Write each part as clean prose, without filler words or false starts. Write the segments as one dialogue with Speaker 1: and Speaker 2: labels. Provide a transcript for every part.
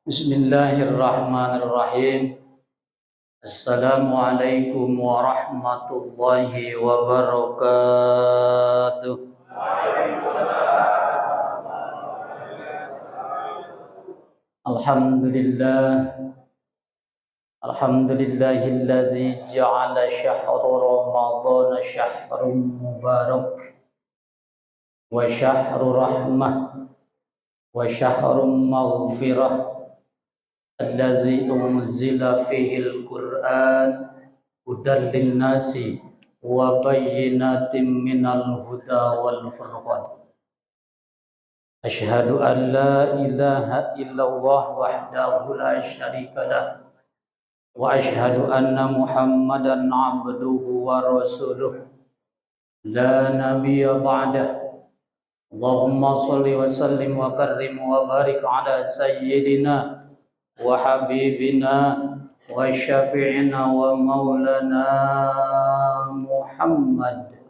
Speaker 1: Bismillahirrahmanirrahim. Assalamualaikum warahmatullahi wabarakatuh. Alhamdulillah. Alhamdulillahilladzi ja'ala syahra Ramadhan syahrun mubarak wa syahru rahmah wa syahrun maghfirah alladzi unzila fihil Qur'an hudan linnasi wa bayyinatin minal huda wal furqan. Asyhadu an la ilaha illallah wahdahu la syarika lah wa asyhadu anna Muhammadan abduhu wa rasuluh la nabiyya ba'dah. Allahumma shalli wa sallim wa karrim wa barik ala sayyidina wa habibina wa syafi'ina wa maulana Muhammad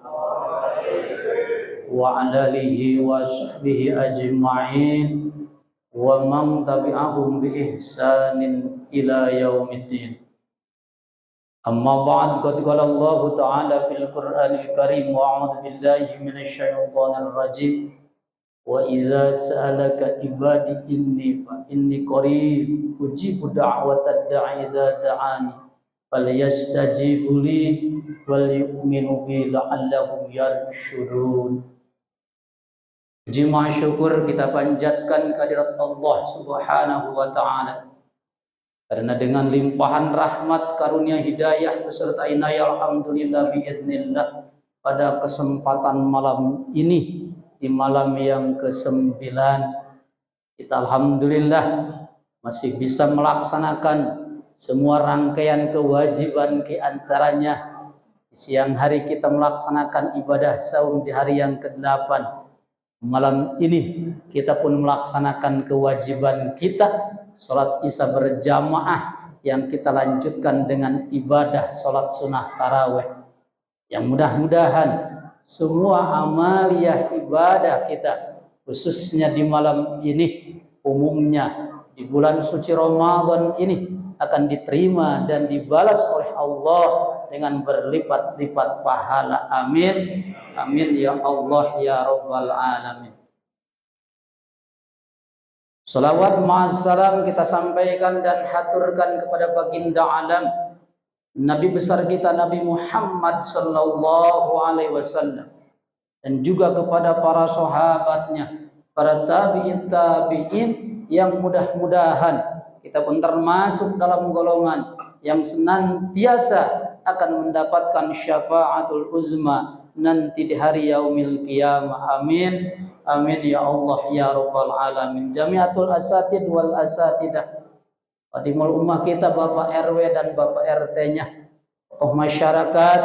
Speaker 1: wa ala alihi wa sahbihi ajma'in wa man tabi'ahum bi ihsanin ila yaumiddin. Amma ba'd, qad qala Allah ta'ala fil Qur'anil Karim wa a'udzu billahi minasy syaithanir rajim. Wa idza sa'alaka ibadi inni qarib ujibu da'watad da'i idza da'ani falyastajibu li wal yu'minu bi la'allahum yarshudun. Puji syukur kita panjatkan kehadirat Allah Subhanahu wa taala, karena dengan limpahan rahmat, karunia, hidayah beserta inayah, alhamdulillah biidznillah, pada kesempatan malam ini, di malam yang ke-9, kita alhamdulillah masih bisa melaksanakan semua rangkaian kewajiban. Di antaranya di siang hari kita melaksanakan ibadah saum di hari yang ke-8. Malam ini kita pun melaksanakan kewajiban kita, sholat isya berjamaah, yang kita lanjutkan dengan ibadah sholat sunnah tarawih. Yang mudah-mudahan semua amaliyah ibadah kita, khususnya di malam ini, umumnya di bulan suci Ramadan ini, akan diterima dan dibalas oleh Allah dengan berlipat-lipat pahala. Amin. Amin ya Allah ya Rabbal Alamin. Salawat ma'assalam kita sampaikan dan haturkan kepada baginda alam, Nabi besar kita Nabi Muhammad sallallahu alaihi wasallam, dan juga kepada para sahabatnya, para tabi'in yang mudah-mudahan kita pun termasuk dalam golongan yang senantiasa akan mendapatkan syafaatul uzma nanti di hari yaumil qiyamah. Amin. Amin ya Allah ya Rabbal Alamin. Jamiatul asatid wal asatidah, Qadimul ummah kita, Bapak RW dan Bapak RT-nya, tokoh masyarakat,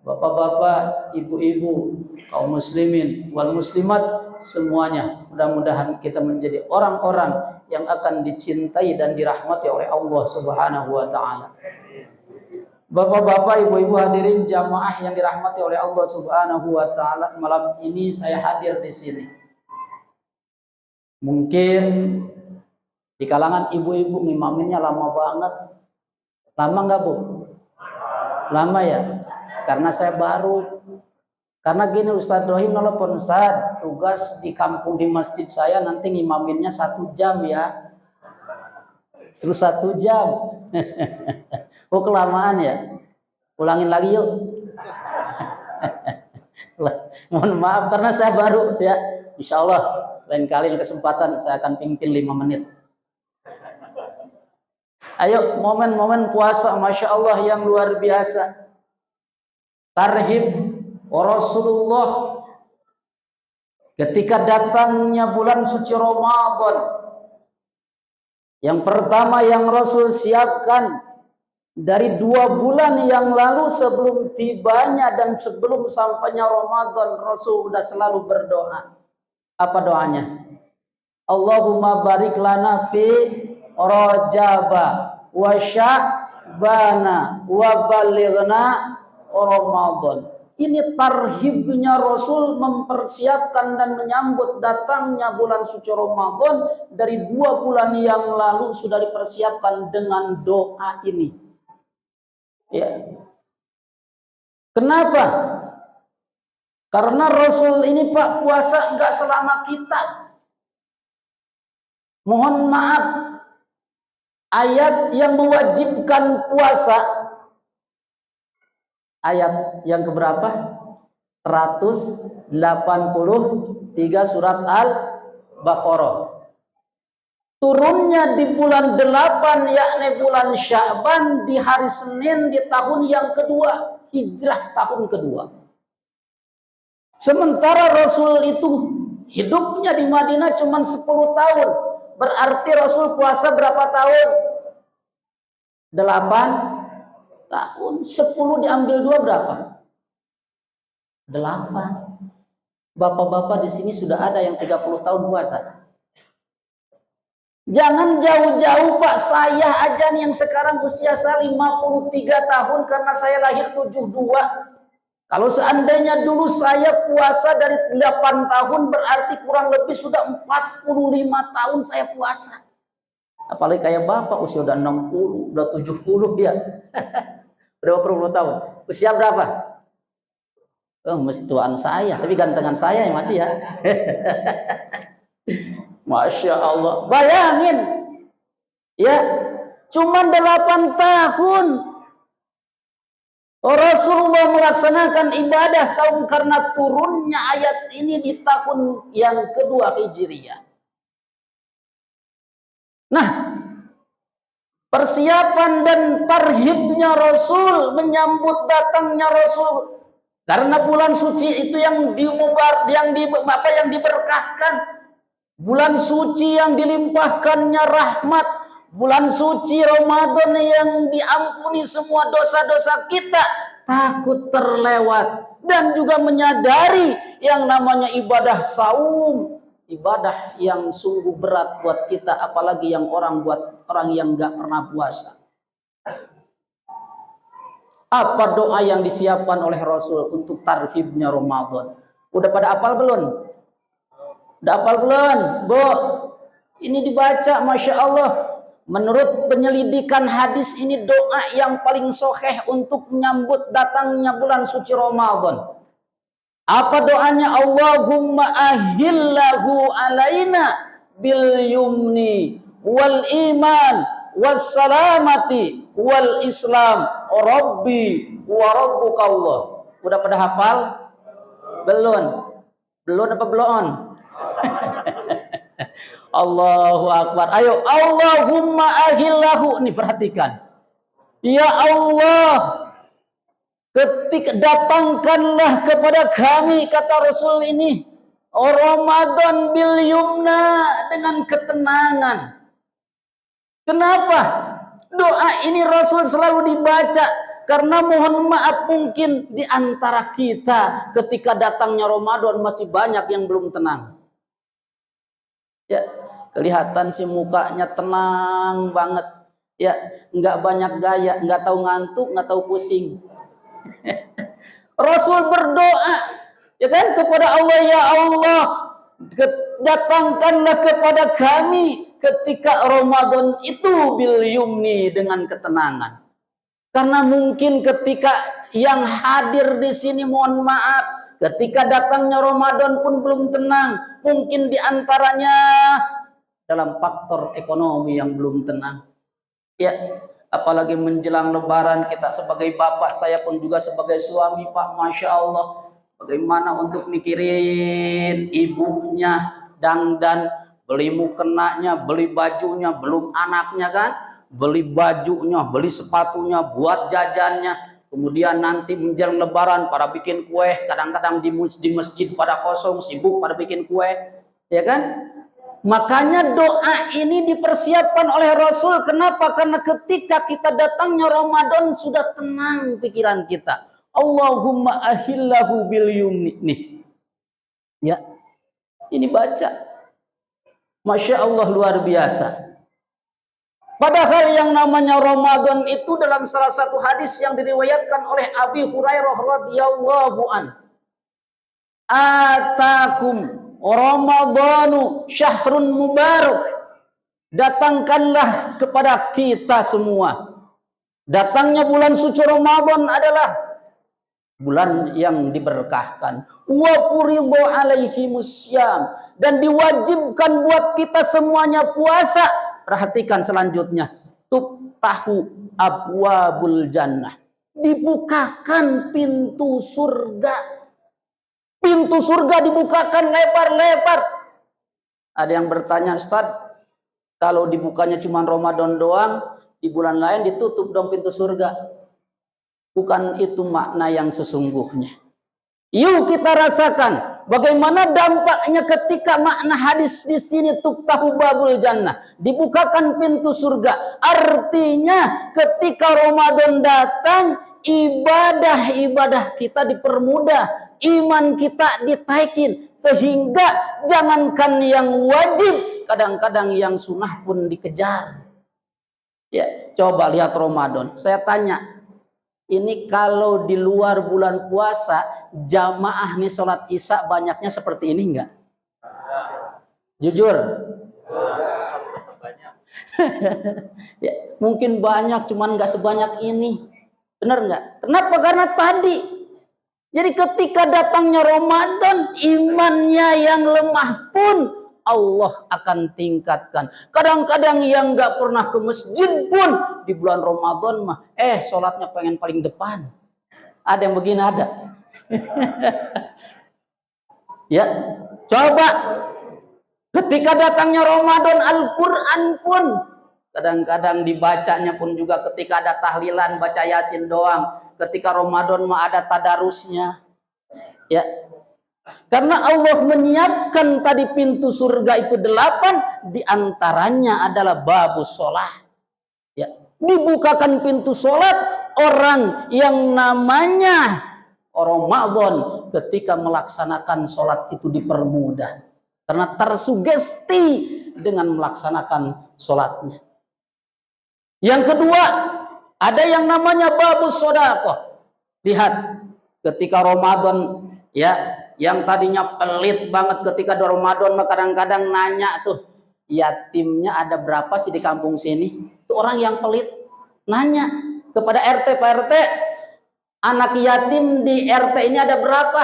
Speaker 1: bapak-bapak, ibu-ibu, kaum muslimin wal muslimat semuanya, mudah-mudahan kita menjadi orang-orang yang akan dicintai dan dirahmati oleh Allah Subhanahu wa taala. Bapak-bapak, ibu-ibu hadirin jamaah yang dirahmati oleh Allah Subhanahu wa taala, malam ini saya hadir di sini. Mungkin di kalangan ibu-ibu ngimaminnya lama banget. Lama nggak Bu? Lama ya? Karena saya baru. Karena gini, Ustadz Rohim nelfon, Ustadz, tugas di kampung di masjid saya nanti ngimaminnya 1 jam ya. Terus 1 jam. Oh kelamaan ya? Ulangin lagi yuk. Mohon maaf karena saya baru ya. Insya Allah lain kali kesempatan saya akan pimpin 5 menit. Ayo, momen-momen puasa Masya Allah yang luar biasa. Tarhib Rasulullah ketika datangnya bulan suci Ramadan. Yang pertama yang Rasul siapkan dari 2 bulan yang lalu, sebelum tibanya dan sebelum sampainya Ramadan, Rasul sudah selalu berdoa. Apa doanya? Allahumma barik lana fi Rajaba wa Sya'bana wa balighna Ramadan. ini tarhibnya Rasul mempersiapkan dan menyambut datangnya bulan suci Ramadan. Dari 2 bulan yang lalu sudah dipersiapkan dengan doa ini. Ya. Kenapa? Karena Rasul ini Pak puasa enggak selama kita. Mohon maaf, ayat yang mewajibkan puasa, ayat yang keberapa? 183 surat Al-Baqarah. Turunnya di bulan 8, yakni bulan Sya'ban, di hari Senin di tahun yang kedua, hijrah tahun kedua. Sementara Rasul itu hidupnya di Madinah cuma 10 tahun. Berarti Rasul puasa berapa tahun? 8 tahun. 10 diambil 2 berapa? 8. Bapak-bapak di sini sudah ada yang 30 tahun puasa. Jangan jauh-jauh Pak, saya aja nih yang sekarang usia saya 53 tahun karena saya lahir 72. Kalau seandainya dulu saya puasa dari 8 tahun, berarti kurang lebih sudah 45 tahun saya puasa. Apalagi kayak Bapak usia udah 60, udah 70 ya. Berapa puluh tahun? Usia berapa? Oh, mesti tuaan saya, tapi gantengan saya yang masih ya. Masya Allah. Bayangin. Ya, cuma 8 tahun. Rasulullah melaksanakan ibadah saum karena turunnya ayat ini di tahun yang kedua Hijriyah. Nah, persiapan dan tarhibnya Rasul menyambut datangnya Rasul karena bulan suci itu yang diberkahkan, bulan suci yang dilimpahkannya rahmat, bulan suci Ramadan yang diampuni semua dosa-dosa kita, takut terlewat dan juga menyadari yang namanya ibadah saum, ibadah yang sungguh berat buat kita, apalagi yang orang yang nggak pernah puasa. Apa doa yang disiapkan oleh Rasul untuk tarhibnya Ramadan? Udah pada hafal belum? Udah hafal belum, Bu? Ini dibaca, Masya Allah. Menurut penyelidikan hadis ini doa yang paling sahih untuk menyambut datangnya bulan suci Ramadan. Apa doanya? Allahumma ahillahu alaina bil yumni wal iman was salamati wal islam rabbi wa rabbukallah. Udah pada hafal? Belum? Belum apa belum? Allahu Akbar. Ayo, Allahumma ahillahu. Nih perhatikan. Ya Allah, ketika datangkanlah kepada kami, kata Rasul ini, Ramadan bil yumna, dengan ketenangan. Kenapa? Doa ini Rasul selalu dibaca karena mohon maaf mungkin di antara kita ketika datangnya Ramadan masih banyak yang belum tenang. Ya, kelihatan sih mukanya tenang banget. Ya, nggak banyak gaya, nggak tahu ngantuk, nggak tahu pusing. Rasul berdoa, ya kan, kepada Allah, ya Allah, datangkanlah kepada kami ketika Ramadan itu bil yumni, dengan ketenangan. Karena mungkin ketika yang hadir di sini, mohon maaf, ketika datangnya Ramadan pun belum tenang. Mungkin diantaranya dalam faktor ekonomi yang belum tenang. Ya, apalagi menjelang Lebaran, kita sebagai bapak, saya pun juga sebagai suami, Pak, Masya Allah, bagaimana untuk mikirin ibunya, dandan, beli mukenanya, beli bajunya, belum anaknya kan, beli bajunya, beli sepatunya, buat jajannya. Kemudian nanti menjelang Lebaran pada bikin kue, kadang-kadang di masjid pada kosong, sibuk pada bikin kue, ya kan? Makanya doa ini dipersiapkan oleh Rasul. Kenapa? Karena ketika kita datangnya Ramadan sudah tenang pikiran kita. Allahumma ahillahu bil yumni. Nih. Ya. Ini baca. Masya Allah, luar biasa. Padahal yang namanya Ramadan itu dalam salah satu hadis yang diriwayatkan oleh Abi Hurairah radhiyallahu an, atakum Ramadanu syahrun mubarak, datangkanlah kepada kita semua. Datangnya bulan suci Ramadan adalah bulan yang diberkahkan. Wa furidha alaihimus syam, dan diwajibkan buat kita semuanya puasa. Perhatikan selanjutnya, tuftahu abwabul jannah, dibukakan pintu surga. Pintu surga dibukakan lebar-lebar. Ada yang bertanya, Ustaz, kalau dibukanya cuma Ramadan doang, di bulan lain ditutup dong pintu surga. Bukan itu makna yang sesungguhnya. Yuk kita rasakan bagaimana dampaknya ketika makna hadis di sini, tuftahu babul jannah, dibukakan pintu surga. Artinya ketika Ramadan datang, ibadah-ibadah kita dipermudah, iman kita ditaikin, sehingga jangankan yang wajib, kadang-kadang yang sunnah pun dikejar. Ya, coba lihat Ramadan. Saya tanya, ini kalau di luar bulan puasa, jamaah nih sholat isya banyaknya seperti ini enggak? Jujur? Ya, mungkin banyak, cuman nggak sebanyak ini. Benar nggak? Kenapa? Karena tadi. Jadi ketika datangnya Ramadan, imannya yang lemah pun Allah akan tingkatkan. Kadang-kadang yang nggak pernah ke masjid pun di bulan Ramadan mah, sholatnya pengen paling depan. Ada yang begini, ada. Ya, coba ketika datangnya Ramadan, Al-Quran pun kadang-kadang dibacanya pun juga ketika ada tahlilan, baca Yasin doang. Ketika Ramadan mah ada tadarusnya. Ya. Karena Allah menyiapkan tadi pintu surga itu 8, diantaranya adalah babus sholat. Ya. Dibukakan pintu sholat, orang yang namanya Ramadan ketika melaksanakan sholat itu dipermudah. Karena tersugesti dengan melaksanakan sholatnya. Yang kedua, ada yang namanya babus sodaqah. Lihat, ketika Ramadan, ya, yang tadinya pelit banget ketika di Ramadan, kadang-kadang nanya tuh, yatimnya ada berapa sih di kampung sini? Itu orang yang pelit nanya kepada RT, Pak RT, anak yatim di RT ini ada berapa?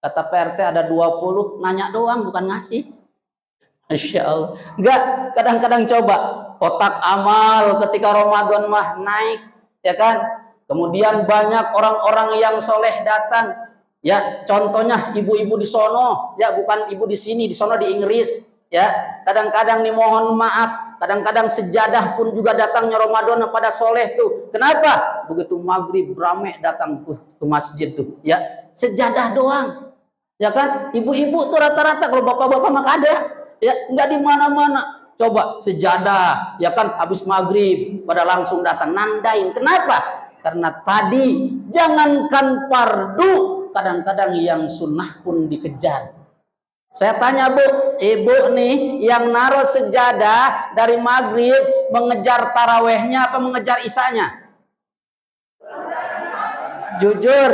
Speaker 1: Kata Pak RT ada 20, nanya doang bukan ngasih. Masya Allah. Enggak, kadang-kadang coba kotak amal ketika Ramadan mah naik, ya kan? Kemudian banyak orang-orang yang soleh datang. Ya, contohnya ibu-ibu di sono, ya bukan ibu di sini, di sono di Inggris, ya. Kadang-kadang nih mohon maaf, kadang-kadang sejadah pun juga datangnya Ramadan pada soleh tuh. Kenapa? Begitu maghrib rame datang ke masjid tuh, ya. Sejadah doang. Ya kan? Ibu-ibu tuh rata-rata, kalau bapak-bapak mah ada, ya, enggak di mana-mana. Coba sejadah, ya kan, habis maghrib pada langsung datang nandain. Kenapa? Karena tadi jangankan fardu, kadang-kadang yang sunnah pun dikejar. Saya tanya, Bu, ibu nih yang naruh sejadah dari maghrib mengejar tarawehnya apa mengejar isanya? Jujur.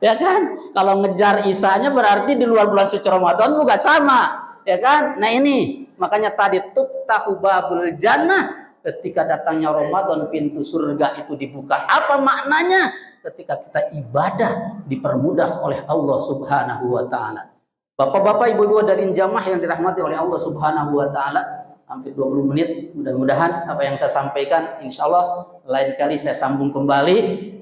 Speaker 1: Ya kan? Kalau ngejar isanya berarti di luar bulan suci Ramadan bukan sama. Ya kan? Nah ini, makanya tadi tuftahu babul jannah, ketika datangnya Ramadan pintu surga itu dibuka. Apa maknanya? Ketika kita ibadah dipermudah oleh Allah Subhanahu wa taala. Bapak-bapak, ibu-ibu dari jamaah yang dirahmati oleh Allah Subhanahu wa taala, hampir 20 menit, mudah-mudahan apa yang saya sampaikan insyaallah lain kali saya sambung kembali,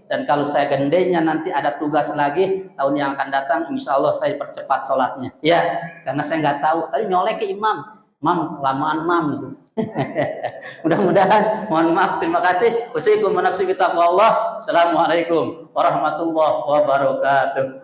Speaker 1: dan kalau saya gendenya nanti ada tugas lagi tahun yang akan datang, insyaallah saya percepat sholatnya. Ya, karena saya nggak tahu, tadi nyolek ke imam, kelamaan gitu. Mudah-mudahan, mohon maaf, terima kasih. Wassalamualaikum warahmatullahi wabarakatuh.